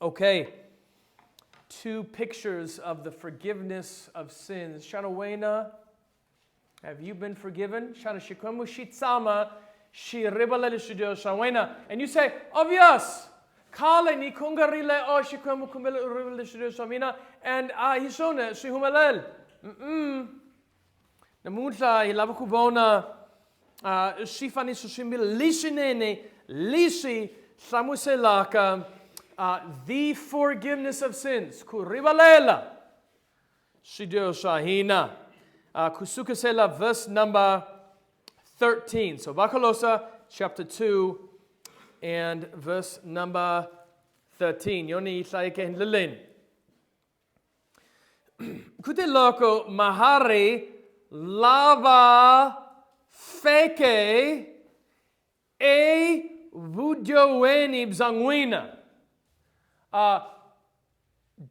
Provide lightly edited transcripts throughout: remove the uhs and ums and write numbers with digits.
Okay. 2 pictures of the forgiveness of sins. Shanawena, have you been forgiven? Shana shikwemu shitsama shirivalela Swidyoho shawena. And you say, obvious. Kale ni kungarile o shikwemu kumbele Swidyoho shawena. And hishone shihumalel. Namunta hilavakubona Swifaniso Swimbhiri Leswinene Leswi Hlamuselaka. The forgiveness of sins. Kurivalela. Swidyoho Swahina. Kusukasela, verse number 13. So Vakolosa, chapter 2, and verse number 13. Yoni isaike hinlilin. Kute loko mahari lava feke e vudyoweni bzangwina.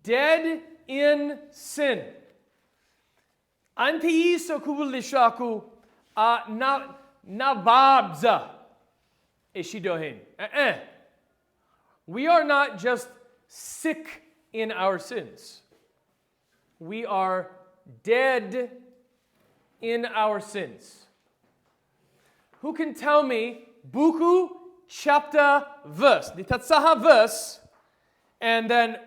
Dead in sin. Anti iso kubulishaku na babza eshidohin. We are not just sick in our sins. We are dead in our sins. Who can tell me buku, chapter, verse? Nitatsaha verse. And then,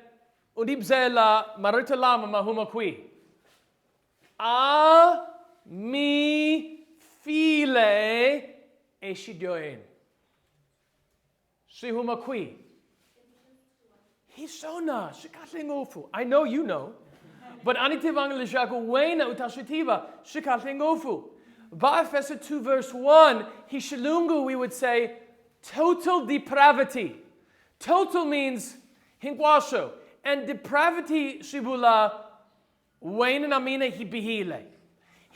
udibzela maritalama mahumakwi. A mi file eshidoin. Shihumakwi. Hishona, shikatlingofu. I know you know. But anitivangelishaku wena utashitiva, shikatlingofu. Ba'efesa 2 verse 1, hishalungu we would say, total depravity. Total means hinkwasho. And depravity, shibula, wayne namina hibihile.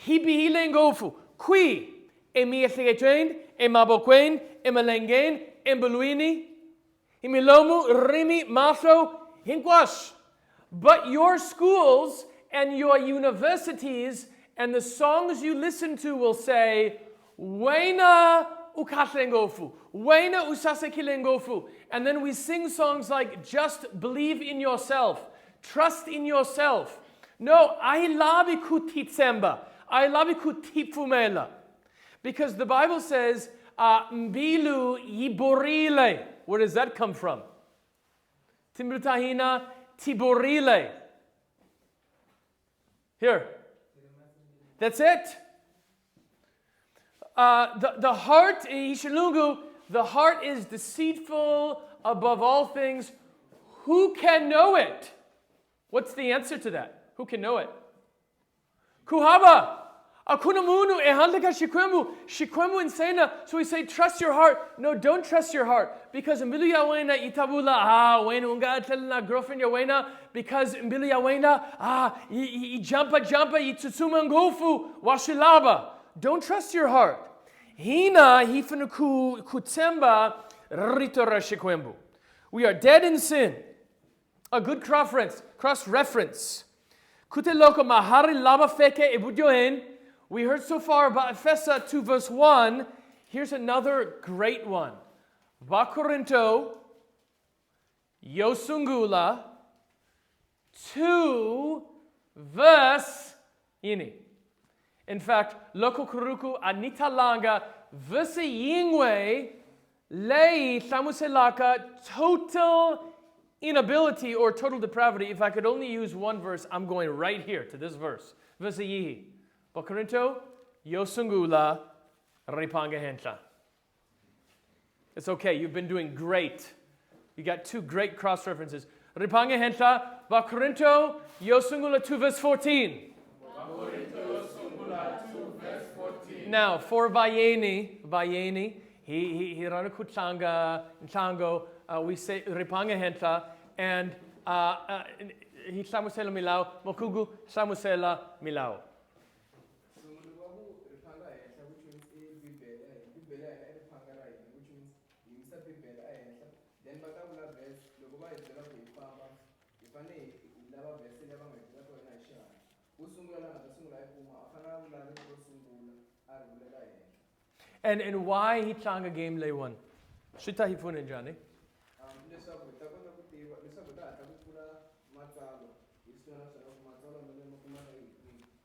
Hibihile ngofu. Qui, emiathlegain, emabokwain, emalengain, embeluini, himilomu, rimi, maso, hinkwash. But your schools and your universities and the songs you listen to will say, wayna ukatlengofu. Wayna usasekilengofu. And then we sing songs like, just believe in yourself. Trust in yourself. No, I labi kutitsemba. I labi kutipfumela. Because the Bible says, mbilu yiborile. Where does that come from? Timbrutahina tiborile. Here. That's it. The heart, Ishalungu, the heart is deceitful above all things. Who can know it? What's the answer to that? Who can know it? Kuhaba. Akunamunu ehandaka shikwemu. Shikwemu insana. So we say, trust your heart. No, don't trust your heart. Because mbilu yawena itabula. Wena unga telna girlfriend yawena. Because mbilu yawena. Jampa yitsutsuma ngofu. Washilaba. Don't trust your heart. Hina hifanuku kutsemba ritora shikwembu. We are dead in sin. A good cross-reference. Kute loko mahari lava feke ebudyohen. We heard so far about Efesa 2 verse 1. Here's another great one. Vakorinto Yosungula 2 verse ini. In fact, loko kuruku anitalanga verse yingwe lei Hlamuselaka total inability or total depravity. If I could only use one verse, I'm going right here to this verse. Verse yihi. Vakolosa Yosungula Ripanga Hentla. It's okay, you've been doing great. You got 2 great cross references. Ripanga Hentla, Vakolosa Yosungula 2 verse 14. Now, for Vayeni, he Ranukutlanga, Ntango, we say Ripanga Hentla, and he Hlamusela Milau, Mokugu Hlamusela Milau. And why he changa game lay one? Shita hi funen jani.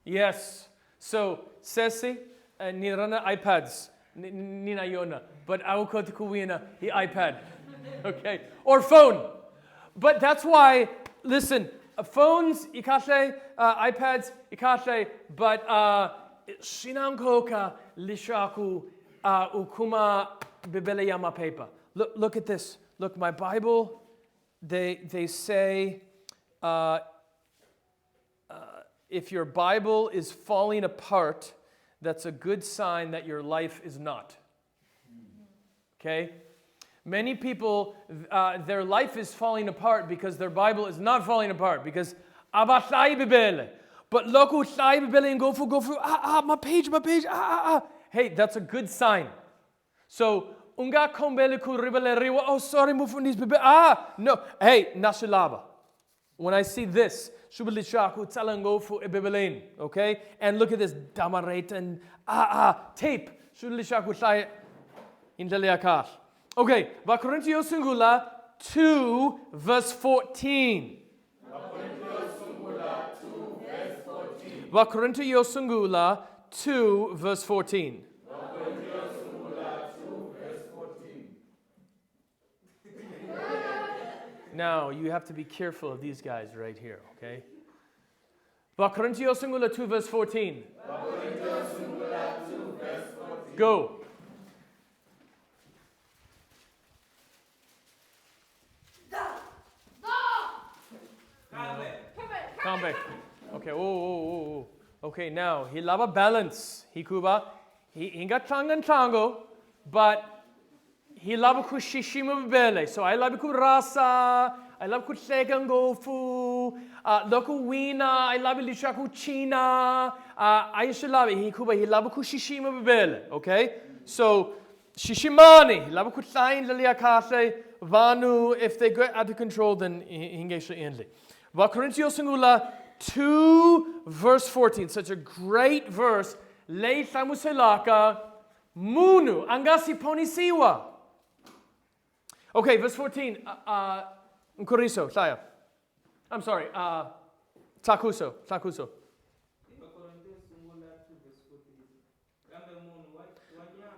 Yes. So, Sesi, nirana iPads. Nina yona. But awukot kuwina he iPad. Okay. Or phone. But that's why, listen, phones, ikashe, iPads, ikashe, but shinankoka lishaku ukuma bibele yama paper. Look at this. Look, my Bible, they say, if your Bible is falling apart, that's a good sign that your life is not. Okay? Many people, their life is falling apart because their Bible is not falling apart. Because, but loku sai bibele and go through, my page. Hey, that's a good sign. So, unga kombele Kurivalela, oh sorry, mufunis bibele, no. Hey, nasilaba. When I see this, Shubilishaku Talangofu Ebebelain, okay? And look at this Damarate and tape. Shubilishaku Sai Indaliakash. Okay, Vakorintio Singula 2 verse 14. Vakorintio Singula 2 verse 14. Now, you have to be careful of these guys right here, okay? Vakolosa 2 verse 14. Go. Come back. Okay, oh. Okay, now, he lava balance. Hikuba. He got tango, but he love kushishima bele. So I love kurasa. I love kusegan gofu. Loku wina. I love lishaku china. I should love it. He love kushishima bele. Okay. So shishimani. He love kusain liliakase vanu. If they get out of control, then hingesha inli. Vakolosa Singula 2 verse 14. Such a great verse. Le Hlamuselaka munu angasi ponisiwa. Okay, verse 14. Nkuriso, saya. I'm sorry. Takuso.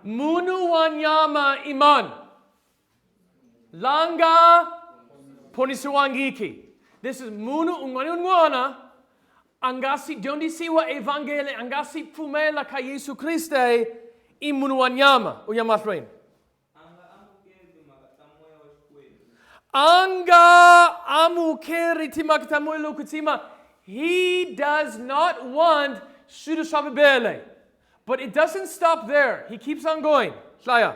Munu wanyama iman. Langa ponisuangiki. This is munu unwana. Angasi dondi siwa evangeli angasi fumela ka Yesu Christe imunu wanyama. Uyamathrain. Anga amukeri timaktamuelo kutima. He does not want shudushabibele. But it doesn't stop there. He keeps on going. Shaya.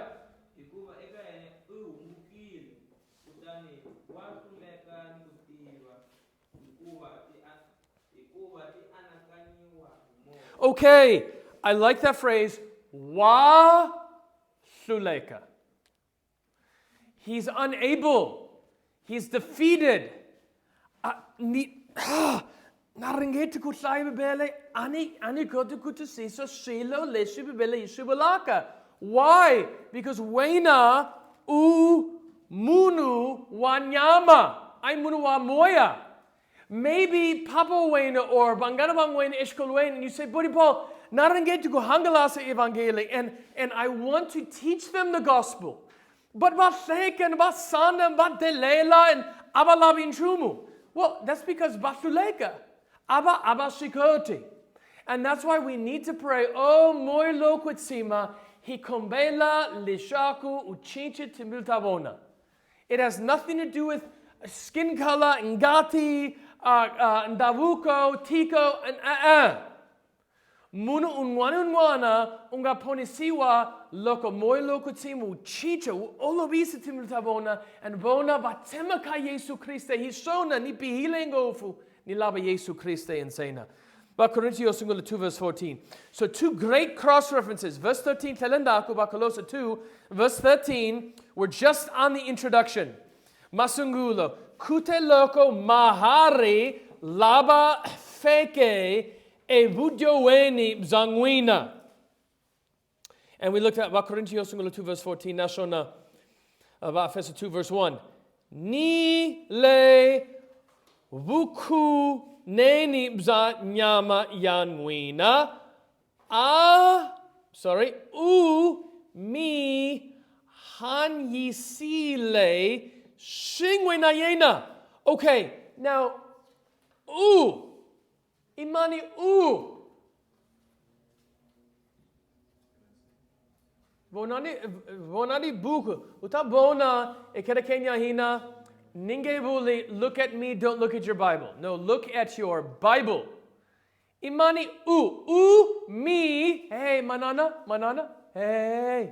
Okay, I like that phrase. Wa suleka. He's unable. He's defeated. Naringeti kutlai bele ani kotu kutusi so shilo leshi bele yishubalaka. Why? Because wena u munu wanyama. I munu wa moya. Maybe Papa Wayne or Banganabang Wayne Ishkol Wayne, and you say, Buddy Paul, naringeti ku hangalasa evangeli, and I want to teach them the gospel. But what seken, what sandem, what delela, and abalabin chumu. Well, that's because batuleka, abba shikoti. And that's why we need to pray, oh, moi lokutsima, hikombela lishaku uchinche timultavona. It has nothing to do with skin color, ngati, ndavuko, tiko, and Munu unwana unga ponisiwa loko moi loko timu chicha olovisa timu tavona and bona batemaka Yesu Christe hishona ni pihilengofu ni laba Yesu Christe insana. Vakolosa 2 verse 14. So two great cross references. Verse 13 telendaku Vakolosa 2 verse 13. We're just on the introduction. Masungulo kute loko mahari laba feke Evudyoweni Zangwina. And we looked at Vakolosa 2 verse 14, Nashona Efeso 2 verse 1. Ni le Vuku neni bza nyama ya nwina. U mi hanyisile shingwe na yena. Okay, now, imani Vonani buku. Utabona ekerekenya hina. Ningebuli, look at me, don't look at your Bible. No, look at your Bible. Imani mi. Hey, manana. Hey.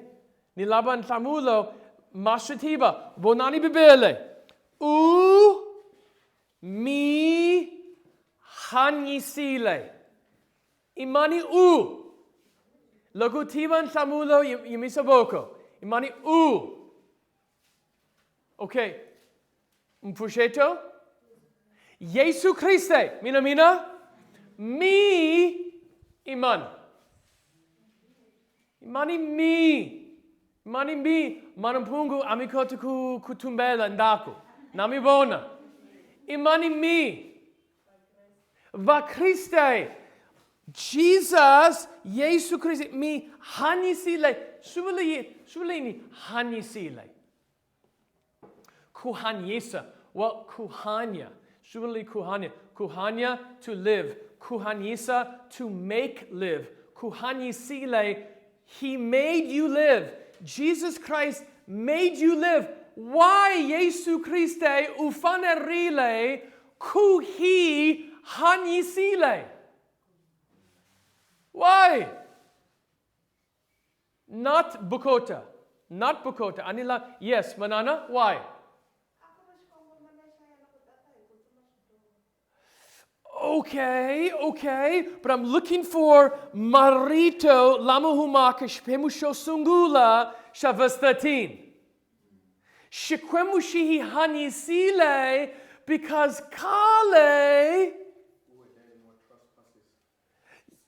Nilaban tamulo, mashatiba. Bonani bibele. Mi hanyisile. Imani Logutivan tamulo yimisaboko. Imani Okay. Mpusheto. Yesu Christe. Mina. Mi iman. Imani mi. Manampungu amikotuku kutumbela ndaku. Namibona. Imani mi. Va Christe. Jesus, Yesu Christe, mi hanisile. Shubali hanisile. Kuhanyesa. Well, kuhanya. Shubali kuhanya. Kuhanya, to live. Kuhanyesa, to make live. Kuhanyisile, he made you live. Jesus Christ made you live. Why Yesu Christe ufanerile kuhi hanyisile? Why? Not Bukota. Anila, yes, Manana, why? Okay, but I'm looking for Marito Lamuhumaka Shpemusho Sungula Shavastatin. Shikwemushihi Hanisile because Kale.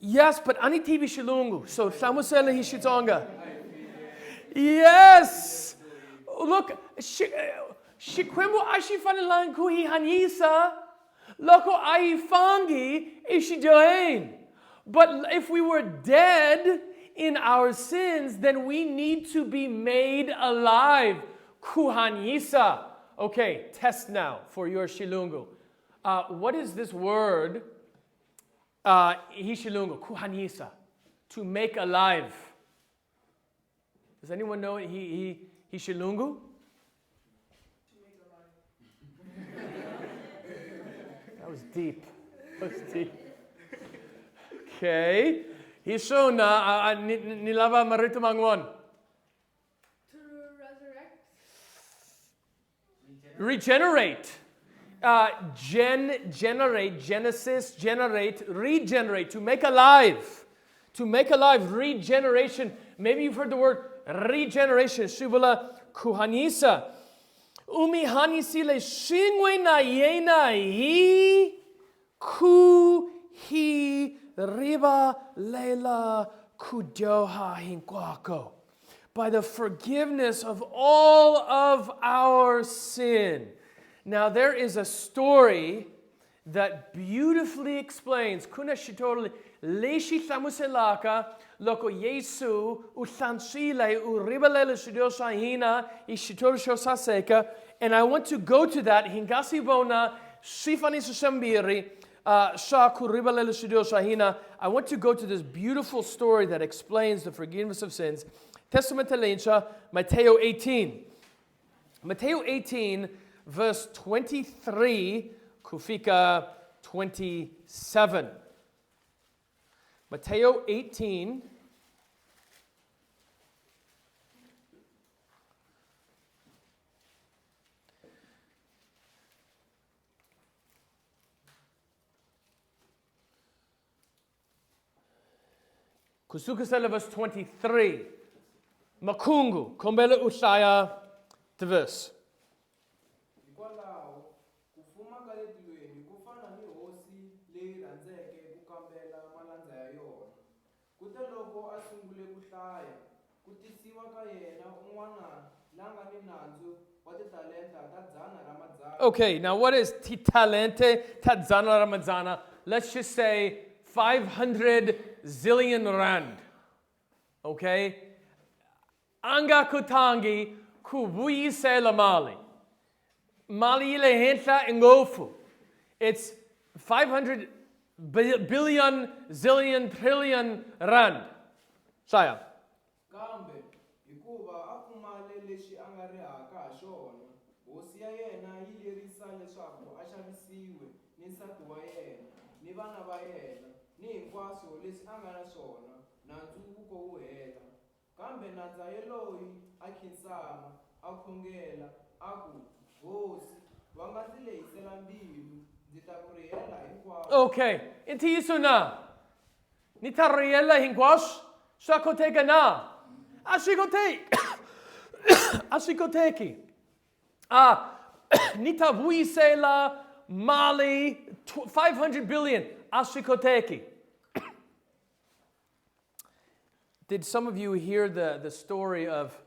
Yes, but Anitivi Shilungu. So Hlamuselaka Hishitonga. Yes. Look, Shikwemu Ashifanilanku hi Hanisa. Loko Aifangi Ishidyoho. But if we were dead in our sins, then we need to be made alive. Kuhanyisa. Okay, test now for your Shilungu. What is this word? Hishilungu, kuhanyisa, to make alive. Does anyone know Hishilungu? That was deep. Okay. Hishona, nilava marito mangwan. To resurrect. Regenerate. Regenerate, to make alive. Regeneration. Maybe you've heard the word regeneration. Shubala kuhanisa. Umi hanisile shingwe na yena hi ku hi riba lela kudyoha hinkwako. By the forgiveness of all of our sin. Now there is a story that beautifully explains kuna shitorli leshi Hlamuselaka loko Yesu uthansile urivalela Swidyoho Swahina ishitor shosaseka, and I want to go to that hingasi bona Swifaniso Swimbhiri Kurivalela Swidyoho Swahina. I want to go to this beautiful story that explains the forgiveness of sins. Testament Lencha, Matthew 18. Matthew 18 verse 23, kufika 27. Matthew 18. Kusukasela verse 23. Makungu, kombele ushaya the verse. Okay, now what is titalente tadzana ramadzana? Let's just say 500 zillion rand. Okay? Anga kutangi kubuyisela mali. Mali ile hentla ngofu. It's 500 billion, zillion, trillion rand. Saya. Kambe hikuva a pfumale lexi a nga rihaka ha xona, hosi ya yena yi lerisa leswaku a xavisiwe ni nsati wa yena ni vana va yena ni hinkwaswo leswi a nga na swona, nandzu wu ko wu hela. Kambe nandza yeloyi a khinsama a khongela a ku, hosi va nga ndzi lehisela mbilu, ndzi ta ku rihela hinkwaswo. Okay, inti yisuna. Nitariela hinkwash. Shakoteka na. Ashikote. Ashikoteki. Nitavuisela Mali 500 billion. Ashikoteki. Did some of you hear the story of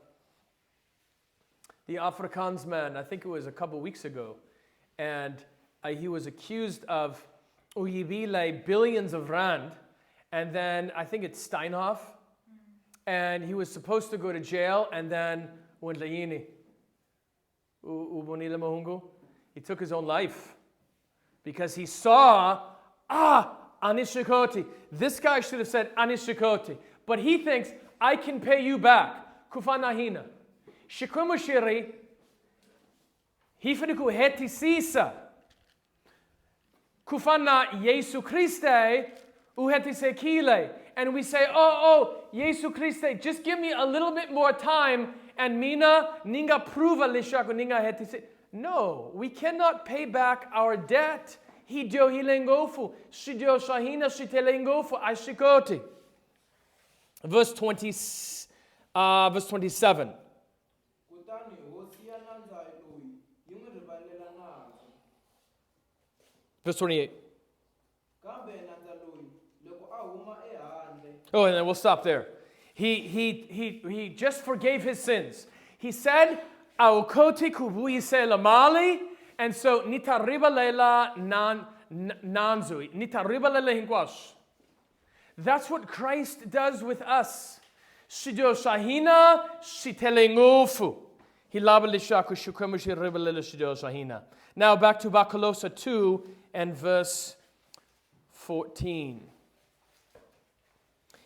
the Afrikaans man? I think it was a couple weeks ago. And he was accused of uyibile billions of rand. And then I think it's Steinhoff. And he was supposed to go to jail. And then Tiyani, he took his own life. Because he saw, Anishikoti. This guy should have said Anishikoti. But he thinks, I can pay you back. Kufanahina. Shikumushiri. Hifaniku heti sisa. Kufana Yesu Christe. Uheti sekile. And we say, Yesu Christe, just give me a little bit more time. And mina ninga pruva lishaku ninga heti se. No, we cannot pay back our debt. Hidyo hilengofu. Swidyoho Swahina shitelengofu. Ashikoti. Verse 27. Verse 28. Oh, and then we'll stop there. He just forgave his sins. He said, Aukoti kubuyisela mali, and so nitarivalela nanzui. Nitarivalela hinkwash. That's what Christ does with us. Swidyoho Swahina shitelengofu. Hilabelishaku shukemushi rivalela Swidyoho Swahina. Now back to Vakolosa 2 and verse 14.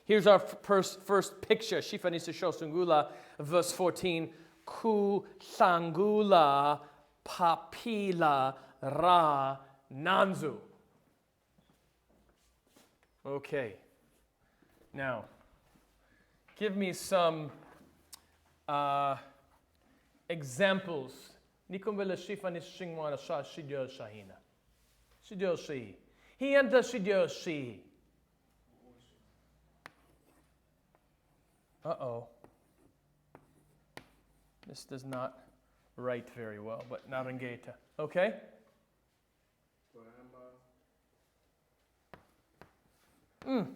Here's our first picture. Swifaniso Swimbhiri, verse 14. Ku sangula papila ra nanzu. Okay. Now, give me some examples. Nikumbela Swifaniso Swimbhiri Swidyoho Swahina. Swidyoho Swahina. He enta Swidyoho Swahina. Uh-oh. This does not write very well, but narangeta. Okay? Hold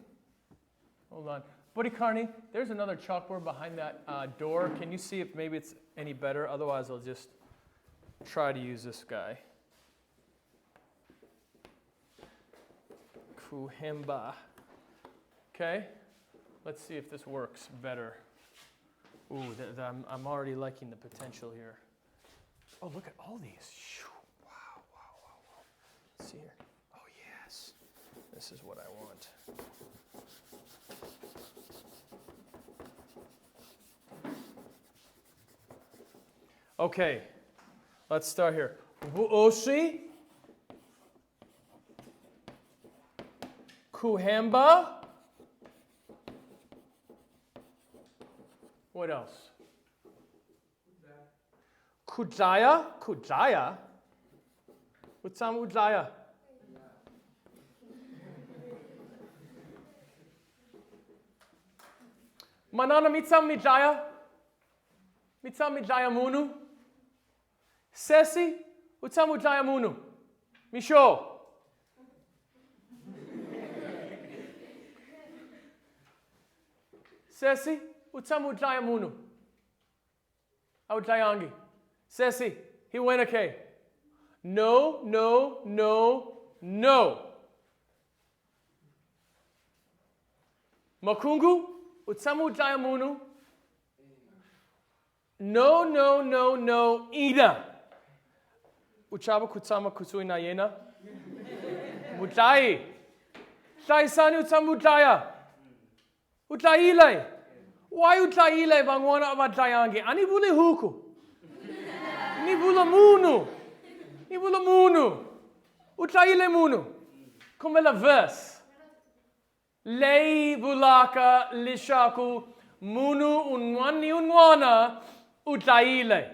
on. Buddy Carney, there's another chalkboard behind that door. Can you see if maybe it's any better? Otherwise, I'll just try to use this guy. Kuhemba. Okay? Let's see if this works better. Ooh, I'm already liking the potential here. Oh, look at all these. Wow. Let's see here. Oh, yes. This is what I want. Okay. Let's start here. Vuoshi. Kuhemba. What else? Kujaya. Kujaya? What's some Ujaya? Manana mitsam mijaya? Mitsam mijaya munu? Sesi? Utsam ujaya munu? Misho? Sesi? Utsamu Jaya Munu. Au Tayangi. Sesi, he went okay. No, no, no, no. Makungu, utsamu utayamunu. No, no, no, no, ida. Uchaba kutsama kusuina yena. Mutai. Tlaisani utsamu utaya. Utailai. Why utailai bangwana abatayangi? Ani bule huku. Ni bula munu. Ni bula munu. Utaile munu. Kumela verse. Lei bulaka lishaku munu unwani unwana utaile.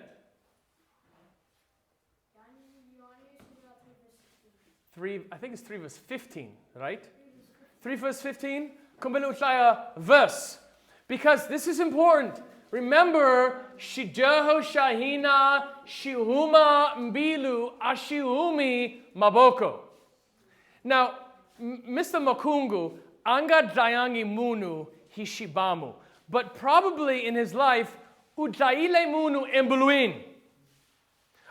3, I think it's 3 verse 15, right? 3 verse 15. Kumela utaya verse. Because this is important. Remember, Swidyoho Swahina Shihuma Mbilu Ashihumi Maboko. Now, Mr. Makungu, Anga Dayangi Munu Hishibamu. But probably in his life, Udaile Munu Embuluin.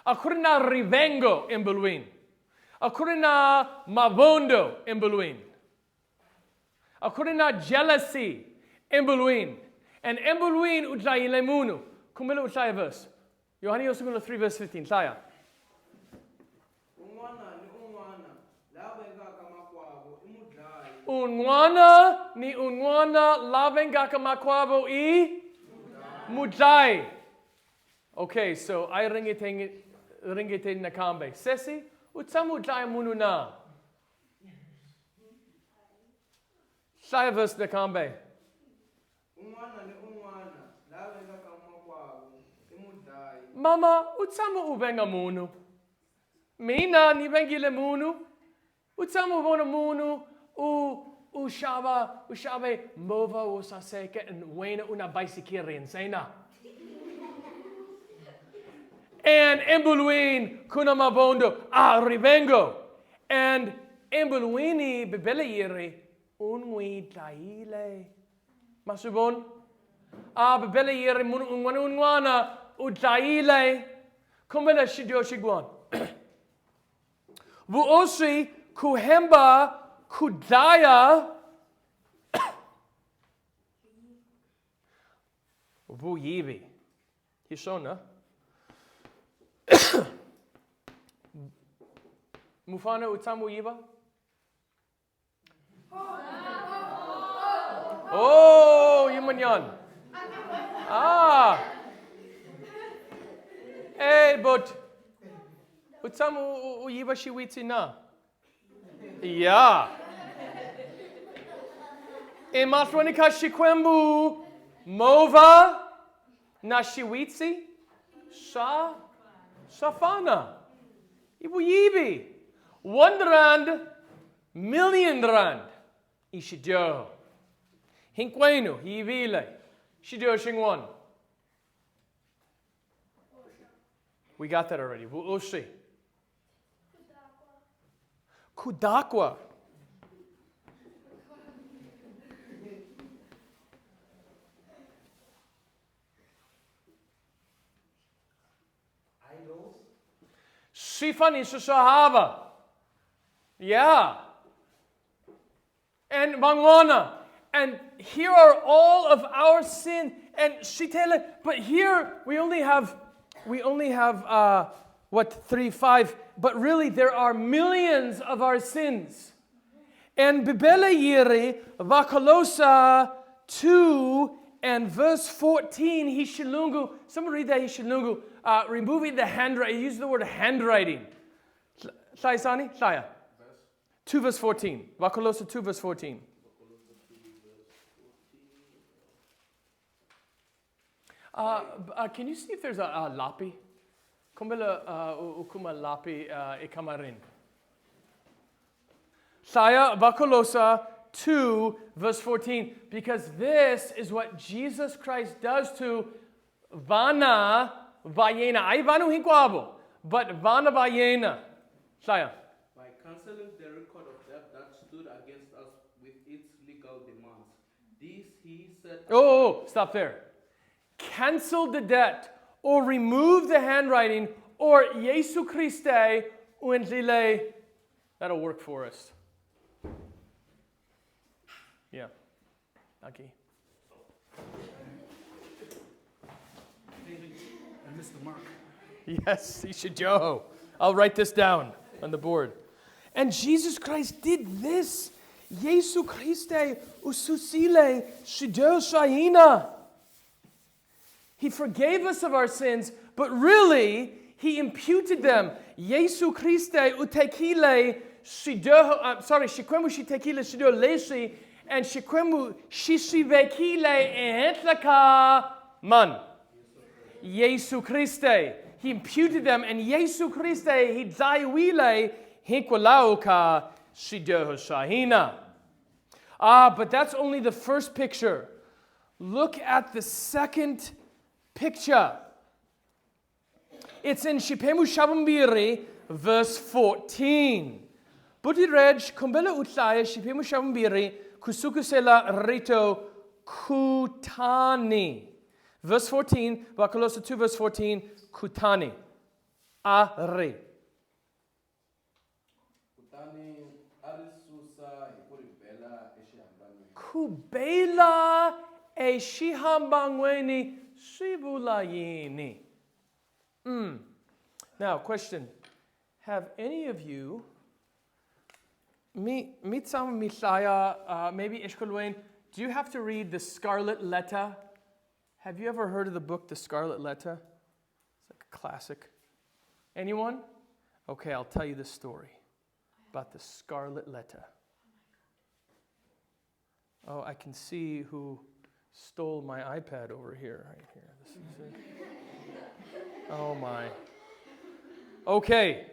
Akurina Rivengo Embuluin. Akurina Mabondo Embuluin. Akurina jealousy Embuluin. And Embuluin Udaile Munu. Kumila Utaya verse. Yohani Yosugula 3 verse 15. Taya. Unwana ni unwana lavengaka makwabo I mudai. Okay, so I ringete nakambe. Sesi utsamu dai mununa. Shaya verse nakambe. Mama utsamu ubenga munu. Mina ni bengile munu. Utsamu bona munu. Ushabe mova usaseke and wena una baisikiri and sena. And Embuluin kuna mabondo rivengo. And Embuluini bebele unwi taile. Masubon bebele unwana utaile. Kumbela Swidyoho shigwan. Vuosi kuhemba Kudaya Vuyibi. Hishona. Mufana utamu yiba? Oh, Yumanyan. Hey, but utamu yiba shiwiti na. Yeah. Ematwanika shikwembu mova na shiwitsi safana. Ibu yibi. 1 rand, million rand. Ishidyoho. Hinkwenu, yibile. Swidyoho shingwan. We got that already. Ushi. Kudakwa. Swifaniso Swimbhiri. Yeah. And Mangwana. And here are all of our sin. And Shitele. But here we only have 3, 5. But really there are millions of our sins. And Bibele Yiri, Vakolosa 2 and verse 14, Hishilungu. Someone read that Hishilungu. Removing the handwriting. Use the word handwriting. Shaisani? Shaya. 2 verse 14. Vakolosa 2 verse 14. Can you see if there's a lapi? Kumbela ukuma lapi ikamarin. Shaya Vakolosa 2 verse 14. Because this is what Jesus Christ does to Vana Vayena. Ay vanu hinkwabo. But Vana Vayena. Shaya. By cancelling the record of debt that stood against us with its legal demands. This he said. Oh, stop there. Cancel the debt or remove the handwriting, or Jesu Christe uentlile. That'll work for us. Yeah. Okay. I missed the mark. Yes, Swidyoho. I'll write this down on the board. And Jesus Christ did this. Jesu Christe ususile Swidyoho Swahina. He forgave us of our sins, but really, He imputed them. Jesu Christe utekile Swidyoho, shikwemu shitekile Swidyoho Leswi, and shikwemu shishivekile ehentlaka man. Jesu Christe. He imputed them, and Jesu Christe He daiwile hinkwalauka Swidyoho Swahina. But that's only the first picture. Look at the second picture. It's in Swifaniso Swimbhiri, verse 14. Butirej kumbela utlaya Swifaniso Swimbhiri kusukusela rito kutani. Verse 14, Vakolosa 2, verse 14, kutani. Are. Kutani arisusa hi Kurivalela exihambanweni. Kubela eshihambangweni shivulayini. Now, question. Have any of you, maybe Ishkolwain, do you have to read the Scarlet Letter? Have you ever heard of the book, The Scarlet Letter? It's like a classic. Anyone? Okay, I'll tell you the story about the Scarlet Letter. Oh, I can see who stole my iPad over here. Right here. This is it. Oh my. Okay.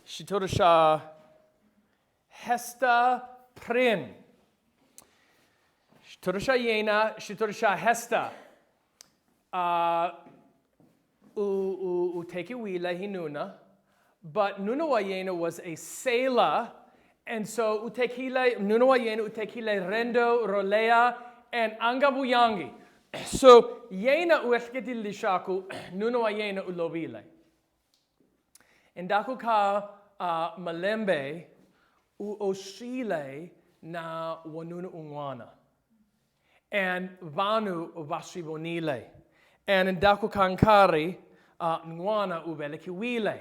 Shitorasha Hesta Prin. Shitorasha Yena, Shitorasha Hesta. Uteki Wila Hinuna. But Nunawayena was a sailor. And so Utekile, Nunawayena, Utekile Rendo, Rolea, and Angabuyangi. So Yena uesketi lishaku, Nunawayena ulobile. And Dakuka Malembe uoshile na wanuna unwana. And Vanu vasibonile. And in Dakukankari, Nwana ubelekiwile.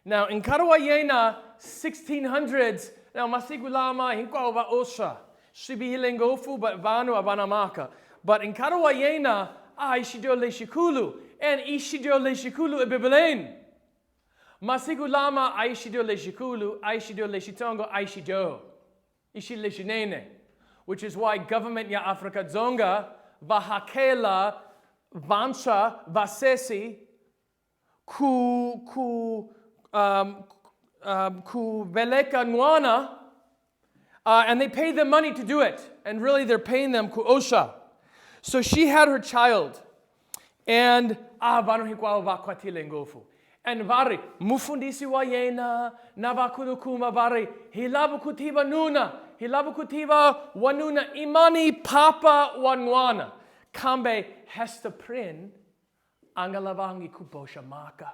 Now, in Karawayena, 1600s, now Masigulama, Hinkwa Osha, Shibihilengofu, but Vanu Abanamaka. But in Karawayena, Ishidyo Leshikulu, and Ishidyo Leshikulu Ebibelain. Masigulama, Ishidyo Leshikulu, Ishidyo Leshitongo, Ishidyo. Leswinene. Which is why government ya Africa Zonga, Vahakela, Vansha, Vasesi, ku Beleka Nwana, and they pay them money to do it. And really they're paying them ku Osha. So she had her child. And and vari mufundisi wa yena navakudukuma vari hilabu kutiba nuna hilabu kutiba wanuna imani papa wanwana kambe hesta prin angalavangi kubosha maka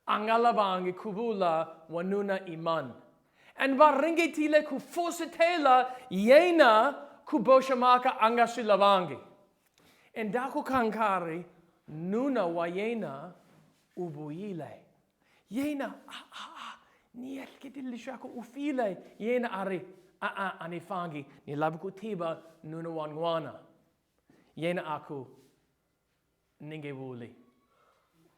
angalavangi kubula wanuna iman and varingetile kufosetela yena kubosha maka angasilavangi and daku kankari nuna wa yena ubuyile. Yena, niel kitilishaku ufile. Yena ari, anifangi, nilabukutiba nunawangwana. Yena aku, ningewuli.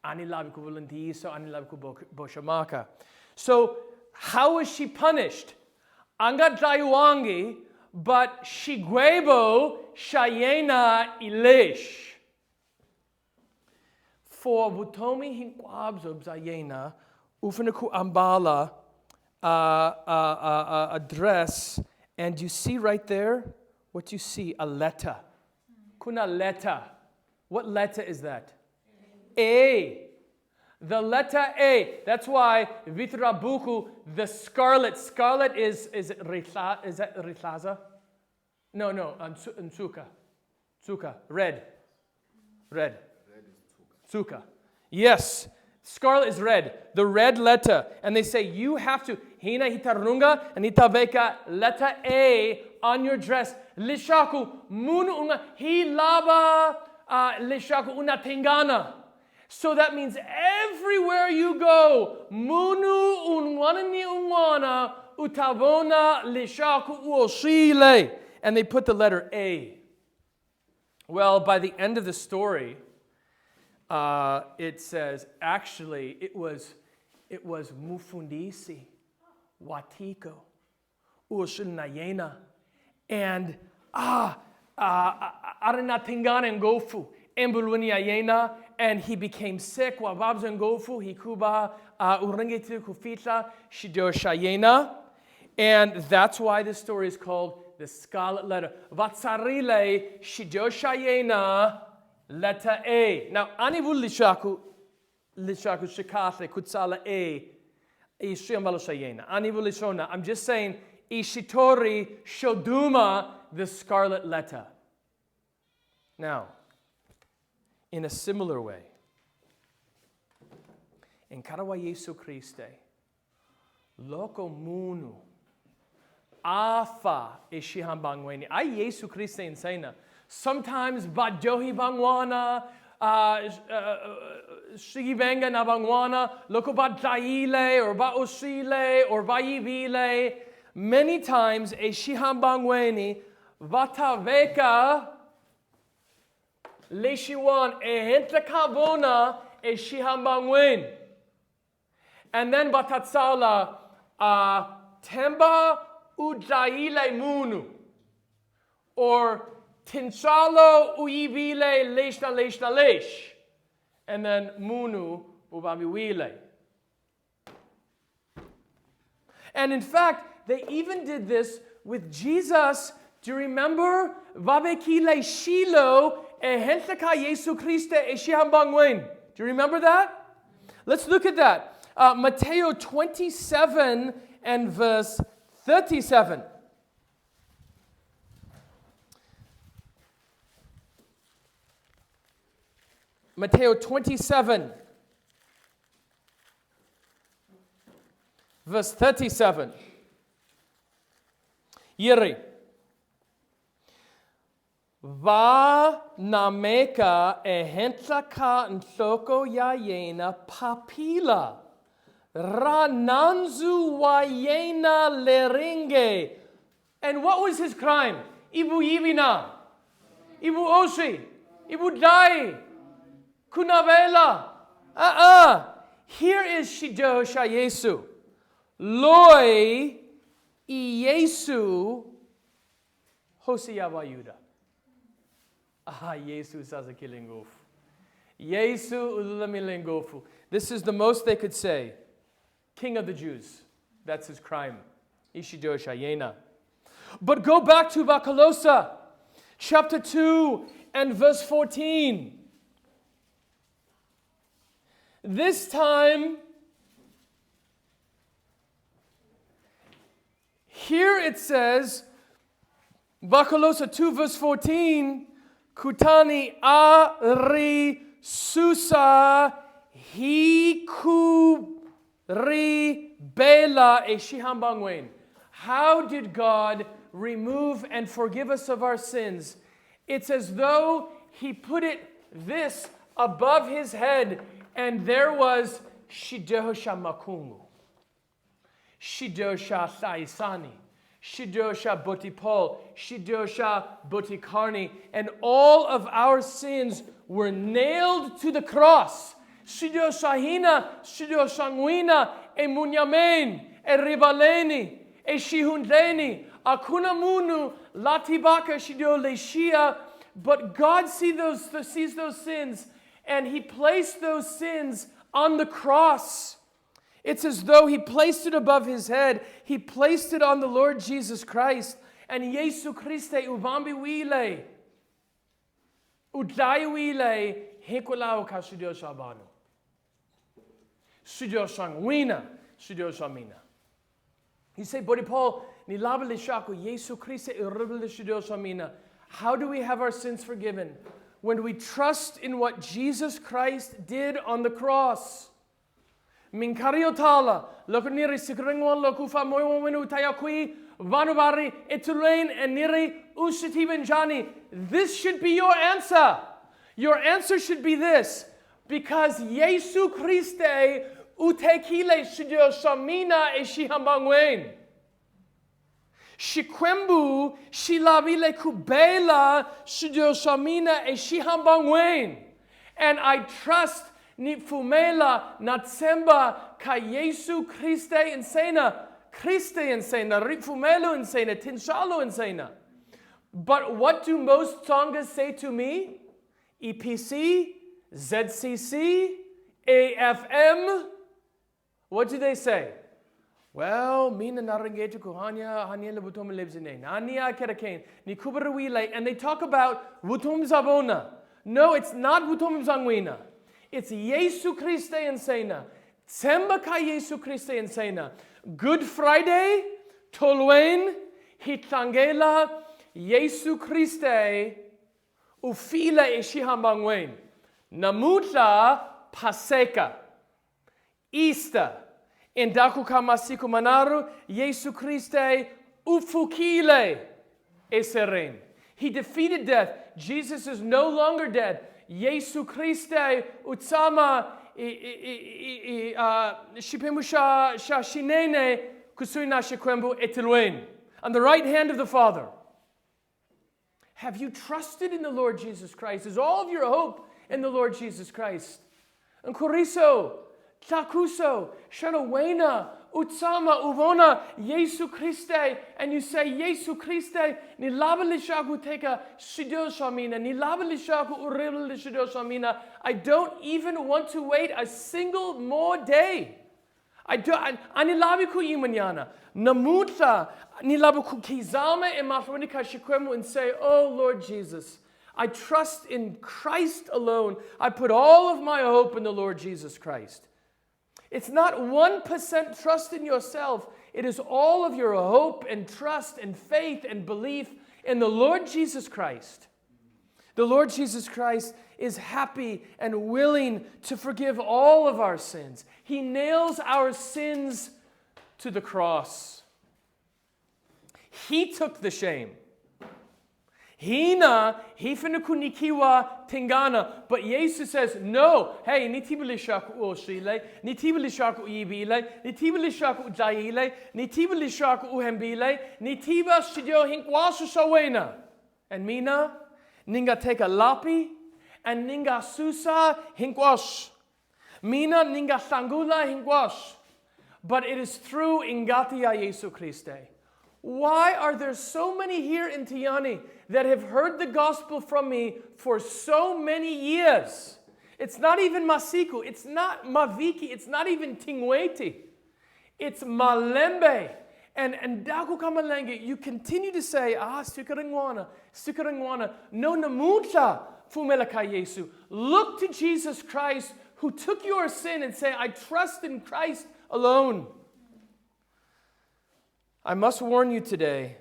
Anilabikuvulantiso, anilabikuboshamaka. So, how is she punished? Angat dayuangi, but shigwebo shayena ilish. For butomi hinkwabzob zayena ufanaku ambala a dress, and you see right there what you see, a letter. Kuna letter. What letter is that? A. The letter A. That's why Vitrabuku, the scarlet. Scarlet is that Ritlaza? No, Nsuka. Tsuka. Red. Red is Tsuka. Yes. Scarlet is red. The red letter. And they say you have to. Hina hitarunga and hitaveka letter A on your dress. Lishaku munu unga hilaba lishaku una tingana. So that means everywhere you go, munu unwanani unwana utavona lishaku uoshile. And they put the letter A. Well, by the end of the story, it says, actually, it was Mufundisi, Watiko, Ushunayena, and Arinatingana Ngofu, Embulunyayena, and he became sick. Wababs Ngofu, Hikuba, Uringitu Kufita, Shidyo Shayena. And that's why this story is called the Scarlet Letter. Vatsarile Shidyo Shayena. Letter A. Now, anivu lishaku shikate kutsala A. Ishiyambalo shayena. Anivu lishona. I'm just saying, Ishitori shoduma, the scarlet letter. Now, in a similar way, in karawa Yesu Christe, loko munu, afa ishihambangweni. Ay Yesu Christe insana. Sometimes Badjohi Bangwana, Shigivenga na Bangwana, Loko Badjaile or Baoshile or Bayivile. Many times a Shiham Bangweni, Vataveka, Leshiwan, a Hentakavona, a Shiham Bangwen. And then Batatsala, Temba Ujaile Munu. Or Tinchalo uibile lesh. And then munu ubamiwile. And in fact, they even did this with Jesus. Do you remember? Vabekile shilo ehentaka Yesu Christe eshihambangwen. Do you remember that? Let's look at that. Matthew 27 and verse 37. Matthew 27, verse 37. Yeri. Va nameka ehentlaka nthoko yayena papila. Rananzu wayena leringe. And what was his crime? Ibu yivina. Ibu oshi. Ibu dai. Kunavela. Here is Shidyoho Shayesu. Loi Yesu Hosiyavayuda. Yesu Sazakilingofu. Yesu Ululamilingofu. This is the most they could say. King of the Jews. That's his crime. Shidyoho Shayena. But go back to Vakolosa, chapter 2 and verse 14. This time, here it says, Vakolosa 2 verse 14, Kutani ari susa hikuri bela eshihambangwen. How did God remove and forgive us of our sins? It's as though he put this above his head. And there was Swidyoho Makungu, Swidyoho Saisani, Swidyoho Botipol, Swidyoho Botikarni, and all of our sins were nailed to the cross. Swidyoho Swahina, Swidyoho Shangwina, Munyamen, Rivaleni, Shihundeni, Akunamunu, Latibaka, Swidyoho Leshia. But God sees those sins. And he placed those sins on the cross. It's as though he placed it above his head. He placed it on the Lord Jesus Christ. And Yesu Christe uvambi wile. Udai wile hekulau ka Swidyoho Shabanu. Swidyoho Shangwina, Swidyoho Shamina. You say, Buddy Paul, nilabalishaku Yesu Christe uribalishidyo Swahina. How do we have our sins forgiven? When we trust in what Jesus Christ did on the cross. Minkariotala, lokuniri sikringwan lokufa moywanu tayakui, vanubari etulain and niri ushitibenjani. This should be your answer. Your answer should be this. Because Yesu Christe utekile shidyo Swahina e shihambangwen. Shikwembu shilabile kubela shidyo Swahina e shihambangwen. And I trust ni fumela natsemba ka Yesu Christe insena. Christe insena, rifumelo insena, tinshalo insena. But what do most Tongas say to me? EPC, ZCC, AFM. What do they say? Well, mina narangetu kuhanya hanyela butom lebzine. Nania kerakain. Ni kubarawile. And they talk about butom zavona. No, it's not butom zangwina. It's Yesu Christe insena. Tsemba ka Yesu Christe insena. Good Friday, Tolwen, Hitlangela, Yesu Christe, Ufila Ishihambangwen. Namutla Paseka. Easter. Indakuka Masiku Manaru, Yesu Christe, Ufukile Eseren. He defeated death. Jesus is no longer dead. Yesu Christe, Utsama, Shipemusha Shashinene, Kusuina Shikwembu Etilwen. On the right hand of the Father. Have you trusted in the Lord Jesus Christ? Is all of your hope in the Lord Jesus Christ? And Kuriso, Takuso, Shanawena, Utsama, Uvona, Yesu Christe, and you say, Yesu Christe, Nilabalishaku teka Shidyo Swahina, Nilabalishaku Uribil Shidyo Swahina. I don't even want to wait a single more day. I don't, Anilabiku imanyana, Namuta, Nilabuku Kizame, and Mafronika Shikwemu, and say, oh Lord Jesus, I trust in Christ alone. I put all of my hope in the Lord Jesus Christ. It's not 1% trust in yourself. It is all of your hope and trust and faith and belief in the Lord Jesus Christ. The Lord Jesus Christ is happy and willing to forgive all of our sins. He nails our sins to the cross. He took the shame. Hina, hifinukunikiwa tingana. But Jesus says, no. Hey, nitibilishaku oshile, nitibilishaku ibile, nitibilishaku jaile, nitibilishaku uhembile, nitiba shidyo hinkwasu shawena. And mina, ninga teka lapi, and ninga susa hinkwash. Mina ninga sangula hinkwash. But it is through ingatia Yesu Christe. Why are there so many here in Tiyani that have heard the gospel from me for so many years? It's not even Masiku, it's not Maviki, it's not even Tingweti. It's Malembe. And Daku Kamalenge, you continue to say, Sukaringwana, no namuta fumelaka Yesu. Look to Jesus Christ who took your sin and say, I trust in Christ alone. I must warn you today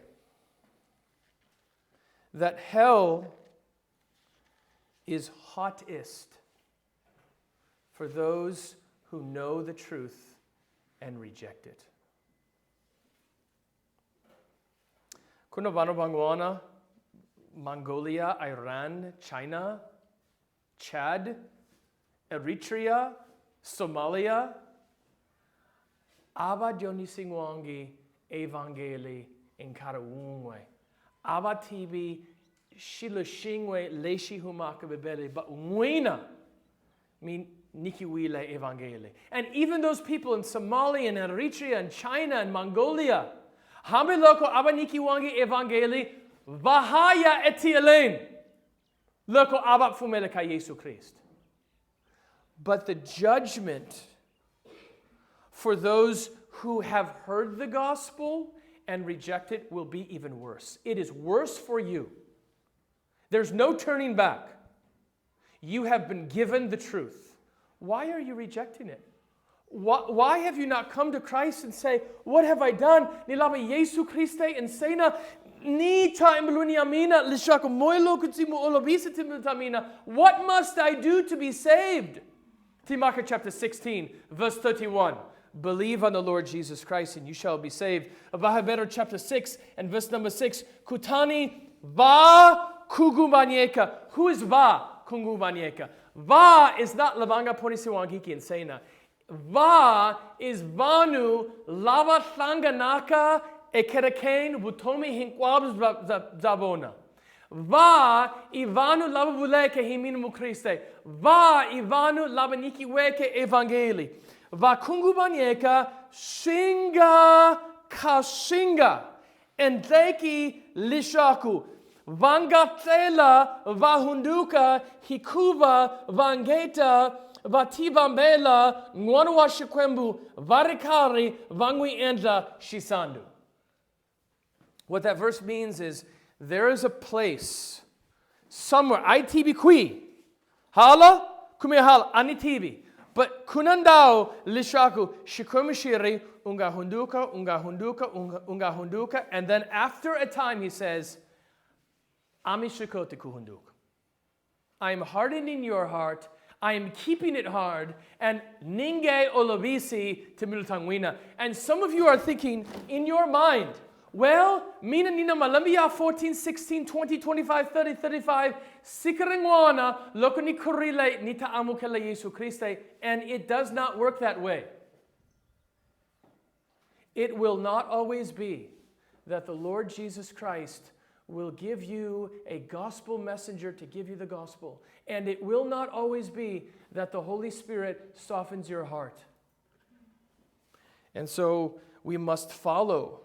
that hell is hottest for those who know the truth and reject it. Kuno Bangwana, Mongolia, Iran, China, Chad, Eritrea, Somalia, Aba Dionisingwangi Evangeli in Karawungwe. Aba Tibi Shilashingwe Leshi Humaka Bebele, but Mwina mean Nikiwile Evangeli. And even those people in Somalia and Eritrea and China and Mongolia, Hamiloko Aba Nikiwangi Evangeli, Vahaya Etielen, Loko Aba Fumeleka Yesu Christ. But the judgment for those who have heard the gospel and reject it will be even worse. It is worse for you. There's no turning back. You have been given the truth. Why are you rejecting it? Why have you not come to Christ and say, what have I done? Nilaba Yesu Christe and Sena ni ta imbeluni amina lishako moilo kutimu olobisa timtamina. What must I do to be saved? Timaka chapter 16, verse 31. Believe on the Lord Jesus Christ and you shall be saved. Vahaberu chapter 6 and verse number 6. Kutani va kugumanyeka. Who is va kugumanyeka? Va is not labanga ponisiwangiki and Sena. Va is vanu lava tlanganaka ekerekain butomi hinkwabs zabona. Va ivanu lava buleke himinu mukriste. Va ivanu labaniki weke evangeli. Va kungubanyeka shinga kashinga. Endeki lishaku. Vangatela vahunduka hikuva vangeta vativambela ngwanwa shikwembu varikari vangwi endla shisandu. What that verse means is there is a place somewhere. Aitibi kui. Hala kumihala anitibi. But kunandao lishaku shikwemishiri unga hunduka. And then after a time he says, Ami shikote kuhunduka. I am hardening your heart. I am keeping it hard. And ninge olovisi timilutangwina. And some of you are thinking in your mind, well, mina nina malambia 14, 16, 20, 25, 30, 35, sikaringwana, lokoni kurile nita amukela Yesu Christe. And it does not work that way. It will not always be that the Lord Jesus Christ will give you a gospel messenger to give you the gospel. And it will not always be that the Holy Spirit softens your heart. And so we must follow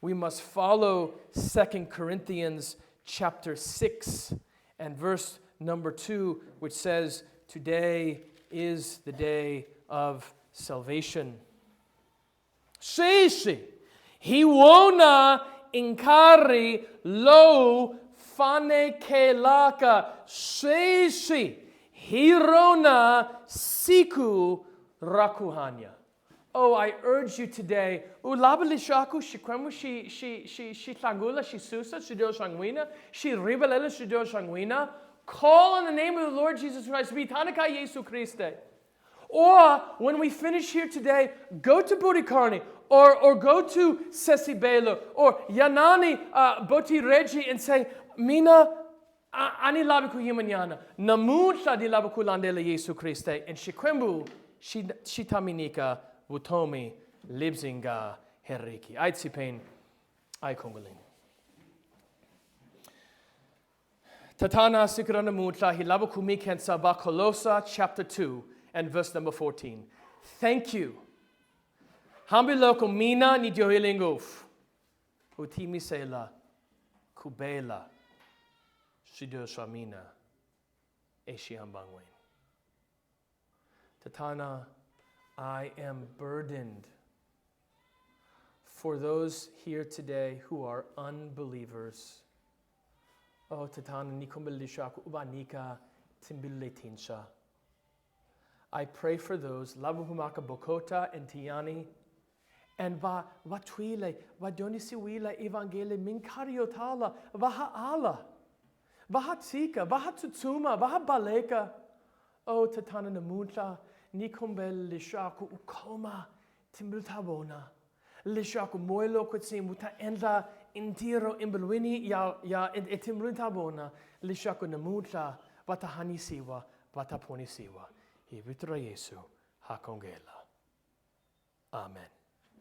2 Corinthians chapter 6 and verse number 2, which says, today is the day of salvation. Sheishi, hiwona inkari lo fane kelaka sheishi hirona siku rakuhanya. Oh, I urge you today. Ulabalishaku shikwemu shi tlangula shi susa Swidyoho shangwina shi rivalela Swidyoho shangwina. Call on the name of the Lord Jesus Christ. Vitanaka Yesu Christe. Or when we finish here today, go to Burikarni or go to Sesibelo or Yanani Boti Regi and say, Mina ani labiku himanyana namutla di labiku landela Yesu Christe and shikwembu shitaminika vutomi libzinga heriki. Aitsipain aikonguling. Tatana sikrana mutla hilabiku mikensa Vakolosa chapter 2 and verse number 14. Thank you. Hambiloko mina ni diohilinguf. Utimi sela kubela. Swidyoho shamina. Eshiambangwen. Tatana, I am burdened for those here today who are unbelievers. Oh, Tatana, nikumbelishaku ubanika timbiletinsha. I pray for those, Labuhumaka Bokota and Tiyani, and Vatwile, Vadonisiwila Evangeli Minkariotala, Vahaala, Vahatsika, Vahatutsuma, Vahabaleka. Oh, Tatana Namuta, Nikombel Lishaku Ukoma, Timbultabona, Lishaku Moilo Kutsimuta Enla Intiro Imbelwini ya Etimbultabona, Lishaku Namuta, Vatahanisiwa, Vataponisiwa. Hivitra Yesu hakongela. Amen.